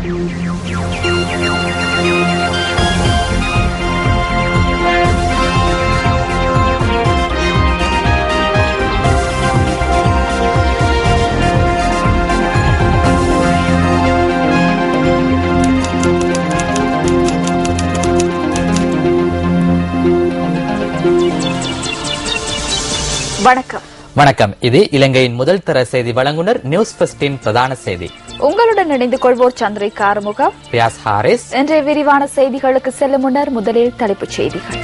வணக்கம். வணக்கம். இது இலங்கையின் முதல் தர செய்தி வழங்குனர் நியூஸ் ஃபர்ஸ்டின் பிரதான செய்தி. உங்களுடன் இணைந்து கொள்வோர் சந்திரிகா ஆறுமுகம், பியாஸ் ஹாரிஸ். இன்றைய விரிவான செய்திகளுக்கு செல்லும் முன்னர் முதலில் தலைப்புச் செய்திகள்.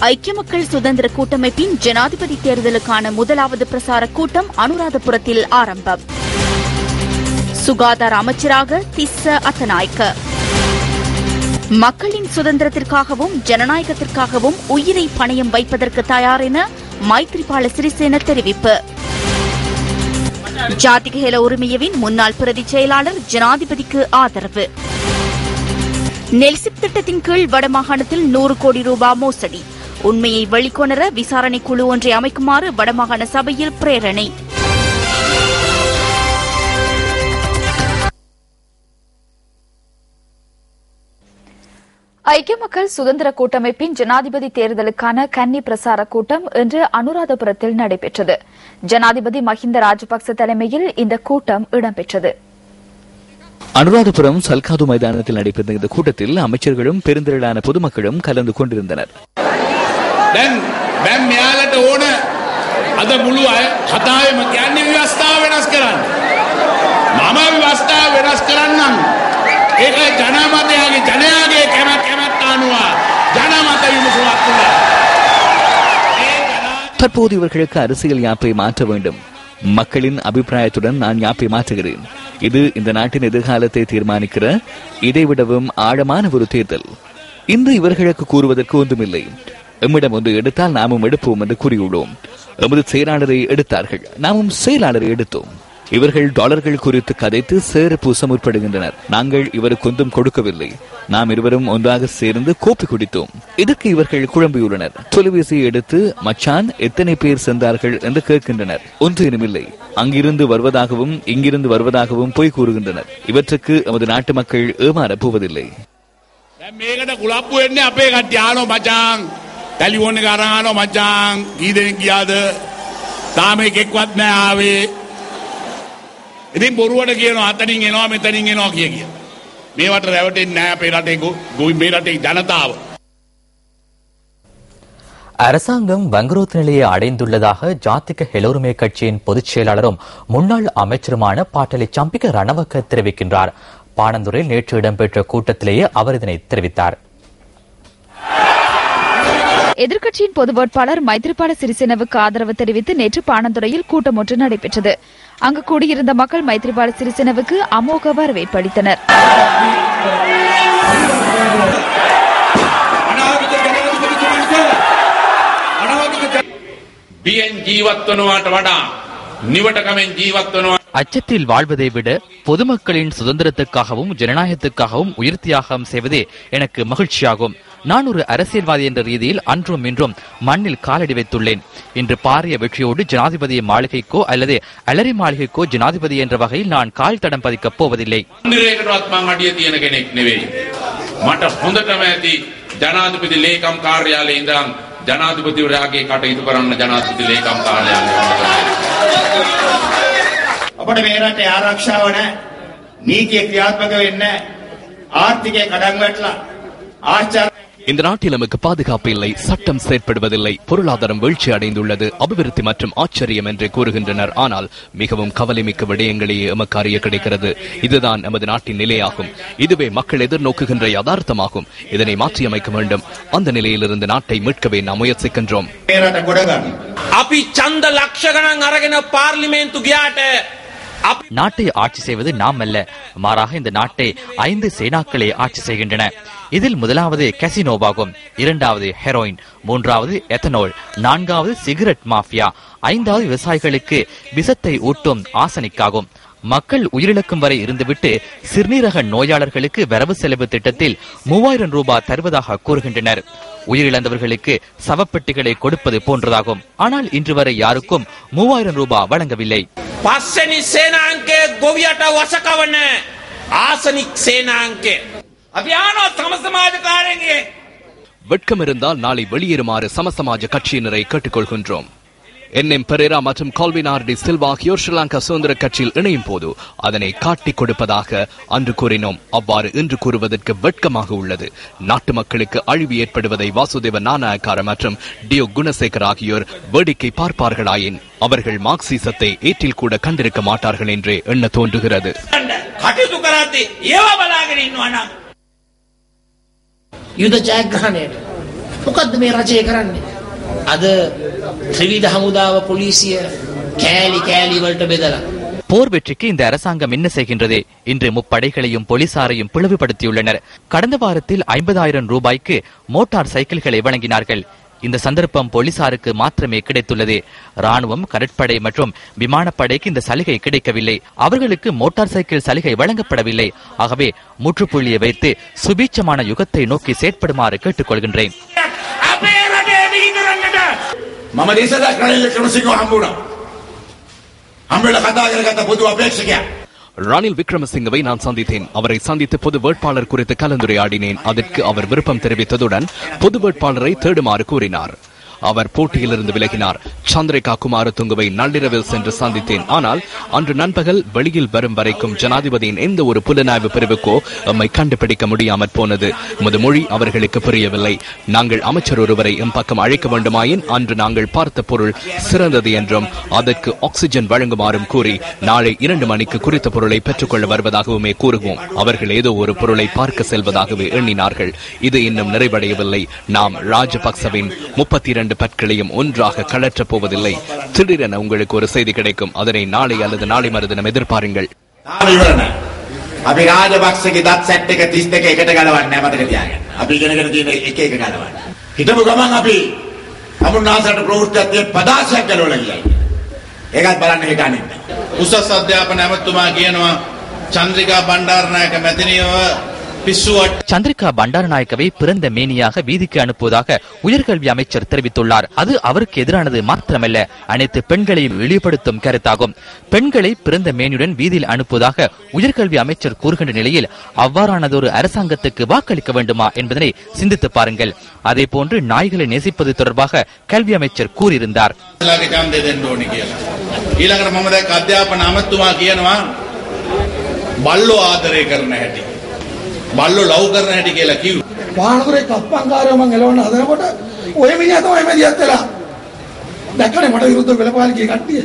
ஐக்கிய மக்கள் சுதந்திர கூட்டமைப்பின் ஜனாதிபதி தேர்தலுக்கான முதலாவது பிரசார கூட்டம் அனுராதபுரத்தில் ஆரம்பம். சுகாதார அமைச்சராக திஸ்ஸ அத்தநாயக்க. மக்களின் சுதந்திரத்திற்காகவும் ஜனநாயகத்திற்காகவும் உயிரை பணயம் வைப்பதற்கு தயார் என மைத்ரிபால சிறிசேன தெரிவிப்பு. ஜாதிக ஹெல உரிமையவின் முன்னாள் பிரதி செயலாளர் ஜனாதிபதிக்கு ஆதரவு. நெல்சிப் திட்டத்தின் கீழ் வடமாகாணத்தில் 100 கோடி ரூபாய் மோசடி. உண்மையை வெளிக்கொணர விசாரணை குழு ஒன்றை அமைக்குமாறு வடமாகாண சபையில் பிரேரணை. ஐக்கிய மக்கள் சுதந்திர கூட்டமைப்பின் ஜனாதிபதி தேர்தலுக்கான கன்னி பிரசார கூட்டம் இன்று அனுராதபுரத்தில் நடைபெற்றது. ஜனாதிபதி மஹிந்த ராஜபக்ச தலைமையில் இந்த கூட்டம் இடம்பெற்றது. அனுராதபுரம் சல்காது மைதானத்தில் நடைபெற்ற இந்த கூட்டத்தில் அமைச்சர்களும் பெருந்திரளான பொதுமக்களும் கலந்து கொண்டிருந்தனர். தற்போது இவர்களுக்கு அரசியல் யாப்பை மாற்ற வேண்டும். மக்களின் அபிப்பிராயத்துடன் நான் யாப்பை மாற்றுகிறேன். இது இந்த நாட்டின் எதிர்காலத்தை தீர்மானிக்கிற இதைவிடவும் ஆழமான ஒரு தேர்தல். இன்று இவர்களுக்கு கூறுவதற்கு ஒன்றுமில்லை. எம்மிடம் ஒன்று எடுத்தால் நாமும் எடுப்போம் என்று கூறியுள்ளோம். எமது செயலாளரை எடுத்தார்கள், நாமும் செயலாளரை எடுத்தோம். இவர்கள் டாலர்கள் குறித்து கதைத்து சேர பூச முற்படுகின்றனர். நாங்கள் இவருக்கு ஒன்றும் கொடுக்கவில்லை. நாம் இருவரும் ஒன்றாக சேர்ந்து கோப்பி குடித்தோம். இதற்கு இவர்கள் குழம்பியுள்ளனர். தொலைபேசியை எடுத்து மச்சான் எத்தனை பேர் சென்றார்கள் என்று கேட்கின்றனர். ஒன்றுமில்லை. அங்கிருந்து வருவதாகவும் இங்கிருந்து வருவதாகவும் போய் கூறுகின்றனர். இவற்றுக்கு எமது நாட்டு மக்கள் ஏமாறப் போவதில்லை. ඉතින් බොරුවට කියනවා අතනින් එනවා මෙතනින් එනවා කිය. මේවට රැවටෙන්නේ නැහැ අපේ රටේ මේ රටේ ජනතාව. அரசாங்கம் வங்குரோத்து நிலையை அடைந்துள்ளதாக ஜாதிக ஹெலோருமே கட்சியின் பொதுச் செயலாளரும் முன்னாள் அமைச்சருமான பாட்டலி சம்பிக்க ரணவக்க தெரிவிக்கின்றார். பாணந்துறையில் நேற்று இடம்பெற்ற கூட்டத்திலேயே அவர் இதனை தெரிவித்தார். எதிர்க்கட்சியின் பொது வேட்பாளர் மைத்ரிபால சிறிசேனவுக்கு ஆதரவு தெரிவித்து நேற்று பாணந்துறையில் கூட்டம் ஒன்று நடைபெற்றது. அங்கு கூடியிருந்த மக்கள் மைத்ரிபால சிறிசேனவுக்கு அமோக வரவேற்பு அளித்தனர். அச்சத்தில் வாழ்வதை விட பொதுமக்களின் சுதந்திரத்துக்காகவும் ஜனநாயகத்துக்காகவும் உயிர் தியாகம் செய்வதே எனக்கு மகிழ்ச்சியாகும். நான் ஒரு அரசியல்வாதி என்ற ரீதியில் அன்றும் இன்றும் மண்ணில் காலடி வைத்துள்ளேன். இன்று பாரிய வெற்றியோடு ஜனாதிபதி மாளிகைக்கோ அல்லது அலரி மாளிகைக்கோ ஜனாதிபதி என்ற வகையில் நான் கால் தடம் பதிக்கப் போவதில்லை. ජනාධිපති ලේකම් කාර්යාලයේ ඉඳන් ජනාධිපතිවරයාගේ කටයුතු කරන්න ජනාධිපති ලේකම් කාර්යාලය අපිට මේ රටේ ආරක්ෂාව නැහැ, නීතිය ක්‍රියාත්මක වෙන්නේ නැහැ, ආර්ථිකය කඩන් වැටලා ආචාර இந்த நாட்டில் நமக்கு பாதுகாப்பு இல்லை, சட்டம் செயற்படுவதில்லை, பொருளாதாரம் வீழ்ச்சி அடைந்துள்ளது, அபிவிருத்தி மற்றும் ஆச்சரியம் என்று கூறுகின்றனர். ஆனால் மிகவும் கவலைமிக்க விடயங்களையே எமக்கு அறிய கிடைக்கிறது. இதுதான் நமது நாட்டின் நிலையாகும். இதுவே மக்கள் எதிர்நோக்குகின்ற யதார்த்தமாகும். இதனை மாற்றியமைக்க வேண்டும். அந்த நிலையிலிருந்து நாட்டை மீட்கவே நாம் முயற்சிக்கின்றோம். நாட்டை ஆட்சி செய்வது நாம் அல்ல, மாறாக இந்த நாட்டை 5 சேனாக்களே ஆட்சி செய்கின்றன. இதில் முதலாவது கசினோவாகும், 2வது ஹெரோயின், 3வது எத்தனால், 4வது சிகரெட் மாஃபியா, 5வது விவசாயிகளுக்கு விஷத்தை ஊட்டும் ஆசனிக்காகும். மக்கள் உயிரிழக்கும் வரை இருந்துவிட்டு சிறுநீரக நோயாளர்களுக்கு வரவு செலவு திட்டத்தில் 3000 ரூபாய் தருவதாக கூறுகின்றனர். உயிரிழந்தவர்களுக்கு சவப்பெட்டிகளை கொடுப்பது போன்றதாகும். ஆனால் இன்று வரை யாருக்கும் 3000 ரூபாய் வழங்கவில்லை. පස්වෙනි සේනාංකයේ ගොවියට වශකවන ආසනික් සේනාංකය අපි ආනෝ සම සමාජකාරයන්ගේ வெட்கம் இருந்தால் நாளை வெளியேறுமாறு சமசமாஜ கட்சியினரை கேட்டுக்கொள்கின்றோம். என்.எம். பெரேரா மற்றும் கால்வின் ஆர்.டி. சில்வா ஆகியோர் ஸ்ரீலங்கா சுதந்திர கட்சியில் இணையும் போது அதனை காட்டிக் கொடுப்பதாக அன்று கூறினோம். அவ்வாறு இன்று கூறுவதற்கு வெட்கமாக உள்ளது. நாட்டு மக்களுக்கு அழிவு ஏற்படுவதை வாசுதேவ நாணயக்கார மற்றும் டியோ குணசேகர் ஆகியோர் வேடிக்கை பார்ப்பார்களாயின் அவர்கள் மார்க்சிசத்தை ஏற்றில் கூட கண்டிருக்க மாட்டார்கள் என்றே எண்ண தோன்றுகிறது. යුද ජයග්‍රහණයට මොකද්ද මේ රජය කරන්නේ? අද ත්‍රිවිධ හමුදාව පොලිසිය කෑලි වලට බෙදලා போர் வெற்றிக்கு இந்த அரசாங்கம் என்ன செய்கின்றது? இன்று முப்படைகளையும் போலீசாரையும் பிளவுபடுத்தியுள்ளனர். கடந்த வாரத்தில் 50,000 ரூபாய்க்கு மோட்டார் சைக்கிள்களை வழங்கினார்கள். இந்த சந்தர்ப்பம் போலீசாருக்கு மாத்திரமே கிடைத்துள்ளது. ராணுவம், கடற்படை மற்றும் விமானப்படைக்கு இந்த சலுகை கிடைக்கவில்லை. அவர்களுக்கு மோட்டார் சைக்கிள் சலுகை வழங்கப்படவில்லை. ஆகவே முற்றுப்புள்ளியை வைத்து சுபீட்சமான யுகத்தை நோக்கி செயற்படுமாறு கேட்டுக்கொள்கின்றேன். ரணில் விக்ரமசிங்கவை நான் சந்தித்தேன். அவரை சந்தித்து பொது வேட்பாளர் குறித்து கலந்துரையாடினேன். அதற்கு அவர் விருப்பம் தெரிவித்ததுடன் பொது வேட்பாளரை தேடுமாறு கூறினார். அவர் போட்டியிலிருந்து விலகினார். சந்திரிகா குமாரதுங்கவை நள்ளிரவில் சென்று சந்தித்தேன். ஆனால் அன்று நண்பகல் வெளியில் வரும் வரைக்கும் ஜனாதிபதியின் எந்த ஒரு புலனாய்வு பிரிவுக்கோ எம்மை கண்டுபிடிக்க முடியாமற் போனது. உமது மொழி அவர்களுக்கு புரியவில்லை. நாங்கள் அமைச்சர் ஒருவரை எம் பக்கம் அழைக்க வேண்டுமாயின் அன்று நாங்கள் பார்த்த பொருள் சிறந்தது என்றும் அதற்கு ஆக்சிஜன் வழங்குமாறும் கூறி நாளை 2 மணிக்கு குறித்த பொருளை பெற்றுக்கொள்ள வருவதாகவுமே கூறுவோம். அவர்கள் ஏதோ ஒரு பொருளை பார்க்க செல்வதாகவே எண்ணினார்கள். இது இன்னும் நிறைவடையவில்லை. நாம் ராஜபக்சவின் 32 பற்களையும் ஒன்றாக கலற்றப் போவதில்லை. திடீரென உங்களுக்கு ஒரு செய்தி கிடைக்கும். அதனை நாளை அல்லது நாளை மறுதினம் எதிர்பாருங்கள். අපි රාජපක්ෂගේ දත් සෙට් එක 32 එකට ගලවන්නේ නැහැ මතක තියාගන්න. අපි ඉගෙනගෙන තියෙන එක එක ගලවන්නේ. හිටපු ගමන් අපි අමුන්නාසට ප්‍රවෘත්තියේ පදාසයක් ගලවලා ගියා. ඒකත් බලන්න හිතන්නේ. උසස් අධ්‍යාපන ඇමතුමා කියනවා චන්ද්‍රිකා බණ්ඩාරනායක මැතිනියව சந்திரிகா பண்டாரநாயக்கவை பிறந்த மேனியாக வீதிக்கு அனுப்புவதாக உயர்கல்வி அமைச்சர் தெரிவித்துள்ளார். அது அவருக்கு எதிரானது மாத்திரமல்ல, அனைத்து பெண்களையும் இழிவுபடுத்தும் கருத்தாகும். பெண்களை பிறந்த மேனியுடன் வீதியில் அனுப்புவதாக உயர்கல்வி அமைச்சர் கூறுகின்ற நிலையில் அவ்வாறானதொரு அரசாங்கத்துக்கு வாக்களிக்க வேண்டுமா என்பதனை சிந்தித்து பாருங்கள். அதே போன்று நாய்களை நேசிப்பது தொடர்பாக கல்வி அமைச்சர் கூறியிருந்தார். බල්ලෝ ලව් කරන හැටි කියලා කිව්වා. පානදුරේ කප්පංකාරයෝ මං එලවන්න හදනකොට ඔය මිනිහා තමයි මැදිහත් වෙලා. දැක්කනේ මට විරුද්ධව වෙලපාලිකේ කට්ටිය.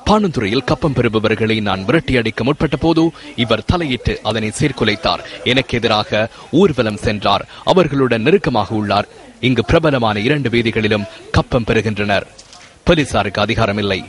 பாணந்துறையில் கப்பம் பெறுபவர்களை நான் விரட்டி அடிக்க முற்பட்ட போது இவர் தலையிட்டு அதனை சீர்குலைத்தார். எனக்கு எதிராக ஊர்வலம் சென்றார். அவர்களுடன் நெருக்கமாக உள்ளார். இங்கு பிரபலமான 2 வீதிகளிலும் கப்பம் பெறுகின்றனர். போலீசாருக்கு அதிகாரம் இல்லை.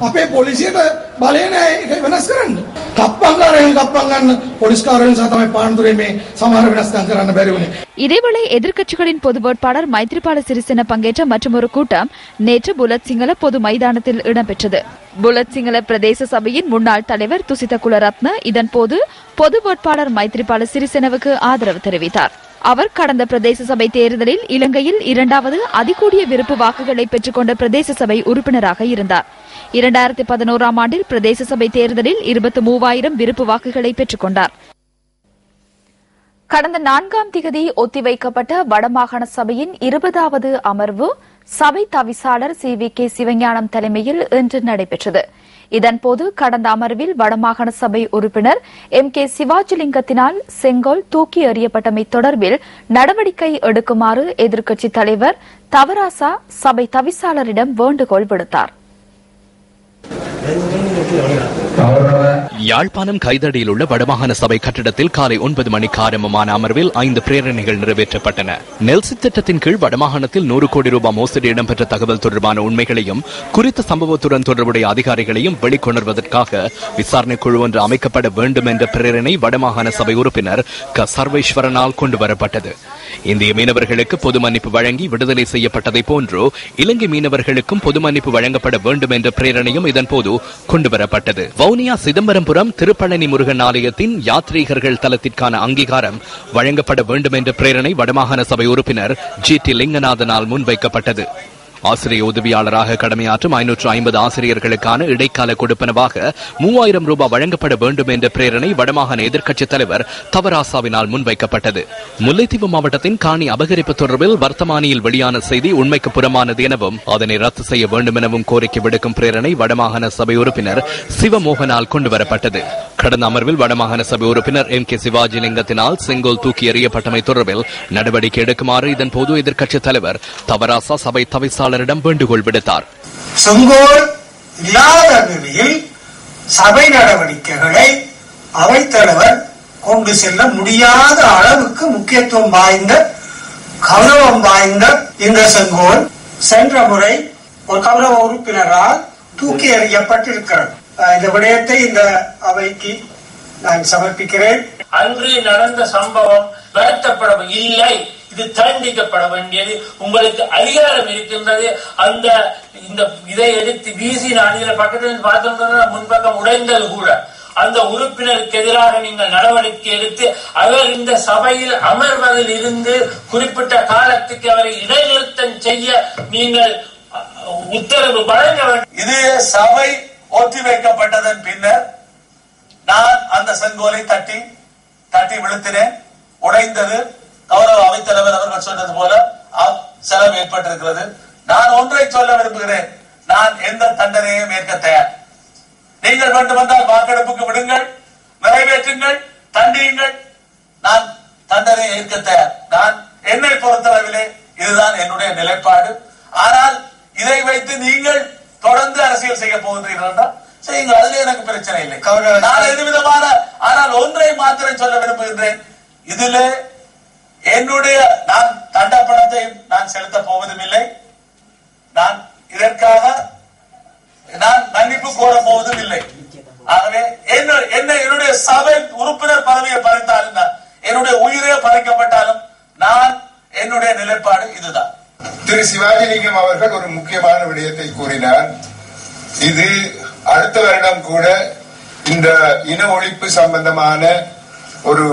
අපේ පොලිසියට බලය නැහැ ඒක වෙනස් කරන්න. කප්පංකාරයන් කප්පම් ගන්න පොලිස්කාරයන් සහ තමයි පානදුරේ මේ සමහර වෙනස්කම් කරන්න බැරි වුණේ. இதேவேளை எதிர்க்கட்சிகளின் பொது வேட்பாளர் மைத்ரிபால சிறிசேன பங்கேற்ற மற்றொரு கூட்டம் நேற்று புலத் சிங்கள பொது மைதானத்தில் இடம்பெற்றது. புலத் சிங்கள பிரதேச சபையின் முன்னாள் தலைவர் துசித குலரத்ன இதன்போது பொது வேட்பாளர் மைத்ரிபால சிறிசேனவுக்கு ஆதரவு தெரிவித்தார். அவர் கடந்த பிரதேச சபை தேர்தலில் இலங்கையில் 2வது அதிகூடிய விருப்பு வாக்குகளை பெற்றுக்கொண்ட பிரதேச சபை உறுப்பினராக இருந்தார். 2011ஆம் ஆண்டில் பிரதேச சபை தேர்தலில் 23,000 விருப்பு வாக்குகளை பெற்றுக் கொண்டார். கடந்த 4ஆம் திகதி ஒத்திவைக்கப்பட்ட வடமாகாண சபையின் 20வது அமர்வு சபை தவிசாளர் CVK சிவஞானம் தலைமையில் இன்று நடைபெற்றது. இதன்போது கடந்த அமர்வில் வடமாகாண சபை உறுப்பினர் MK சிவாஜிலிங்கத்தினால் செங்கோல் தூக்கி எறியப்பட்டமை தொடர்பில் நடவடிக்கை எடுக்குமாறு எதிர்க்கட்சித் தலைவர் தவராசா சபை தவிசாளரிடம் வேண்டுகோள் விடுத்தார். யாழ்ப்பாணம் கைதடியில் உள்ள வடமாகாண சபை கட்டிடத்தில் காலை 9 மணிக்கு ஆரம்பமான அமர்வில் 5 பிரேரணைகள் நிறைவேற்றப்பட்டன. நெல்சி திட்டத்தின் கீழ் வடமாகாணத்தில் 100 கோடி ரூபாய் மோசடி இடம்பெற்ற தகவல் தொடர்பான உண்மைகளையும் குறித்த சம்பவத்துடன் தொடர்புடைய அதிகாரிகளையும் வெளிக்கொணர்வதற்காக விசாரணை குழு ஒன்று அமைக்கப்பட வேண்டும் என்ற பிரேரணை வடமாகாண சபை உறுப்பினர் க சர்வேஸ்வரனால் கொண்டுவரப்பட்டது. இந்திய மீனவர்களுக்கு பொது மன்னிப்பு வழங்கி விடுதலை செய்யப்பட்டதை போன்று இலங்கை மீனவர்களுக்கும் பொது மன்னிப்பு வழங்கப்பட வேண்டும் என்ற பிரேரணையும் இதன்போது கொண்டுவரப்பட்டது. வவுனியா சிதம்பரபுரம் திருப்பழனி முருகன் ஆலயத்தின் யாத்ரீகர்கள் தலத்திற்கான அங்கீகாரம் வழங்கப்பட வேண்டும் என்ற பிரேரணை வடமாகாண சபை உறுப்பினர் GT லிங்கநாதனால் முன்வைக்கப்பட்டது. ஆசிரியர் உதவியாளராக கடமையாற்றும் 550 ஆசிரியர்களுக்கான இடைக்கால கொடுப்பனவாக 3000 ரூபாய் வழங்கப்பட வேண்டும் என்ற பிரேரணை வடமாகாண எதிர்க்கட்சித் தலைவர் தவராசாவினால் முன்வைக்கப்பட்டது. முல்லைத்தீவு மாவட்டத்தின் காணி அபகரிப்பு தொடர்பில் வர்த்தமானியில் வெளியான செய்தி உண்மைக்கு புறமானது எனவும் அதனை ரத்து செய்ய வேண்டும் எனவும் கோரிக்கை விடுக்கும் பிரேரணை வடமாகாண சபை உறுப்பினர் சிவமோகனால் கொண்டுவரப்பட்டது. கடந்த அமர்வில் வடமாகாண சபை உறுப்பினர் M.K. சிவாஜிலிங்கத்தினால் செங்கோல் தூக்கி எறியப்பட்டமை தொடர்பில் நடவடிக்கை எடுக்குமாறு இதன் போது எதிர்க்கட்சித் தலைவர் தவராசா சபை தவிசாளரிடம் வேண்டுகோள் விடுத்தார். செங்கோல் இல்லாத நிலையில் சபை நடவடிக்கைகளை அவைத்தலைவர் கொண்டு செல்ல முடியாத அளவுக்கு முக்கியத்துவம் வாய்ந்த கௌரவம் வாய்ந்த இந்த செங்கோல் சென்ற முறை ஒரு கௌரவ உறுப்பினரால் தூக்கி எறியப்பட்டிருக்கிறது. இந்த விடயத்தை இந்த அவைக்கு நான் சமர்ப்பிக்கிறேன். அன்று நடந்த சம்பவம் வருத்தப்பட இல்லை, இது தண்டிக்கப்பட வேண்டியது. உங்களுக்கு அதிகாரம் இருக்கின்றது. அந்த இதை எடுத்து வீசி நான் இதுல பக்கத்தில் பார்த்தோம்னா முன்பக்கம் உடைந்தது கூட அந்த உறுப்பினருக்கு எதிராக நீங்கள் நடவடிக்கை எடுத்து அவர் இந்த சபையில் அமர்வதில் இருந்து குறிப்பிட்ட காலத்துக்கு அவரை இடைநிறுத்தம் செய்ய நீங்கள் உத்தரவு வழங்க வேண்டும். இது சபை ஒத்தி வைக்கப்பட்டதன் பின்னர் நான் அந்த செங்கோலை தட்டி விழுத்தினேன். உடைந்தது. கௌரவ அவைத்தலைவர் அவர்கள் சொன்னது போல செலவு ஏற்பட்டிருக்கிறது. நான் ஒன்றை சொல்ல விரும்புகிறேன். நான் எந்த தண்டனையும் ஏற்க தயார். நீங்கள் வேண்டுமென்றால் வாக்கெடுப்புக்கு விடுங்கள், நிறைவேற்றுங்கள், தண்டியுங்கள். நான் தண்டனை ஏற்க தயார். நான் என்னை பொறுத்தளவிலே இதுதான் என்னுடைய நிலைப்பாடு. ஆனால் இதை வைத்து நீங்கள் தொடர்ந்து அரசியல் செய்ய போகின்றீர்கள் செய்யுங்கள், அதுல எனக்கு பிரச்சனை இல்லை. நான் எது விதமான ஆனால் ஒன்றை மாத்திரம் சொல்ல விரும்புகின்றேன். இதுல என்னுடைய நான் தண்டப்பணத்தை நான் செலுத்த போவதும் இல்லை. நான் இதற்காக நான் மன்னிப்பு கோர போவதும் இல்லை. ஆகவே என்னுடைய சபை உறுப்பினர் பதவியை பறித்தாலும் என்னுடைய உயிரே பறிக்கப்பட்டாலும் நான் என்னுடைய நிலைப்பாடு இதுதான். திரு சிவாஜிலிங்கம் அவர்கள் ஒரு முக்கியமான விடயத்தை கூறினார். இது அடுத்த வருடம் கூட இந்த இன ஒழிப்பு சம்பந்தமான ஒரு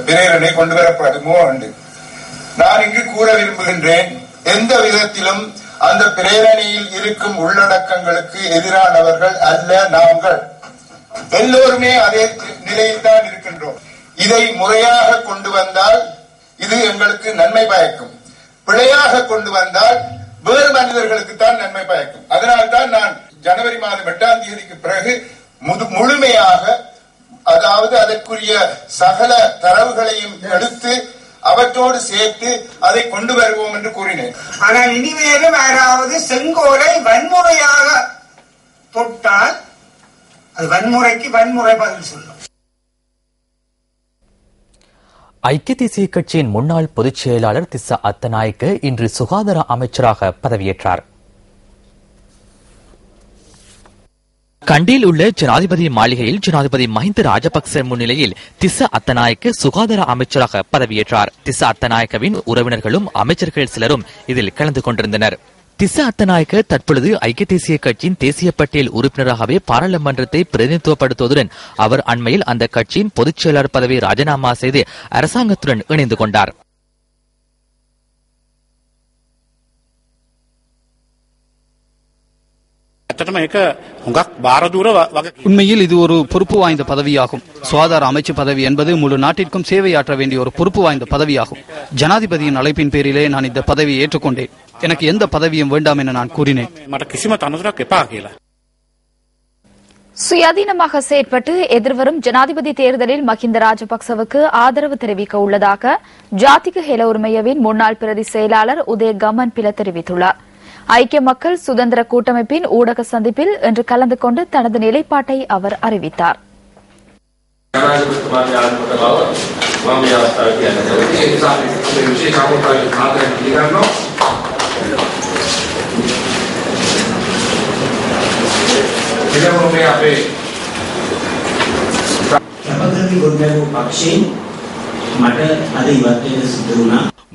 பிரேரணை கொண்டு வரப்படுமோ என்று நான் இங்கு கூற விரும்புகின்றேன். எந்த விதத்திலும் அந்த பிரேரணையில் இருக்கும் உள்ளடக்கங்களுக்கு எதிரானவர்கள் அல்ல. நாங்கள் எல்லோருமே அதே நிலையில் தான் இருக்கின்றோம். இதை முறையாக கொண்டு வந்தால் இது எங்களுக்கு நன்மை பயக்கும். பிழையாக கொண்டு வந்தால் வேறு மனிதர்களுக்கு தான் நன்மை பயக்கும். அதனால்தான் நான் ஜனவரி மாதம் 8ஆம் தேதிக்கு பிறகு முழுமையாக அதாவது அதற்குரிய சகல தரவுகளையும் எடுத்து அவற்றோடு சேர்த்து அதை கொண்டு வருவோம் என்று கூறினேன். ஆனால் இனிமேலும் யாராவது செங்கோலை வன்முறையாக தொட்டால் அது வன்முறைக்கு வன்முறை பதில் சொல்லும். ஐக்கிய தேசிய கட்சியின் முன்னாள் பொதுச் செயலாளர் திஸ்ஸ அத்தநாயக்க இன்று சுகாதார அமைச்சராக பதவியேற்றார். கண்டியில் உள்ள ஜனாதிபதி மாளிகையில் ஜனாதிபதி மஹிந்த ராஜபக்ச முன்னிலையில் திஸ்ஸ அத்தநாயக்க சுகாதார அமைச்சராக பதவியேற்றார். திஸ்ஸ அத்தநாயக்கவின் உறவினர்களும் அமைச்சர்கள் சிலரும் இதில் கலந்து கொண்டிருந்தனர். திஸ்ஸ அத்தநாயக்க தற்பொழுது ஐக்கிய தேசிய கட்சியின் தேசிய பட்டியல் உறுப்பினராகவே பாராளுமன்றத்தை பிரதிநிதித்துவப்படுத்துவதுடன் அவர் அண்மையில் அந்த கட்சியின் பொதுச் செயலாளர் பதவியை ராஜினாமா செய்து அரசாங்கத்துடன் இணைந்து கொண்டார். உண்மையில் இது ஒரு பொறுப்பு வாய்ந்த பதவியாகும். சுகாதார அமைச்சு பதவி என்பது முழு நாட்டிற்கும் சேவையாற்ற வேண்டிய ஒரு பொறுப்பு வாய்ந்த பதவியாகும். ஜனாதிபதியின் அழைப்பின் பேரிலே நான் இந்த பதவியை ஏற்றுக்கொண்டேன். எனக்கு எந்த பதவியும் வேண்டாம் என நான் கூறினேன். சுயாதீனமாக செயற்பட்டு எதிர்வரும் ஜனாதிபதி தேர்தலில் மஹிந்த ராஜபக்சவுக்கு ஆதரவு தெரிவிக்க உள்ளதாக ஜாதிக ஹெல உரிமையவின் முன்னாள் பிரதி செயலாளர் உதய கமன் பில தெரிவித்துள்ளார். ஐக்கிய மக்கள் சுதந்திர கூட்டமைப்பின் ஊடக சந்திப்பில் இன்று கலந்து கொண்டு தனது நிலைப்பாட்டை அவர் அறிவித்தார்.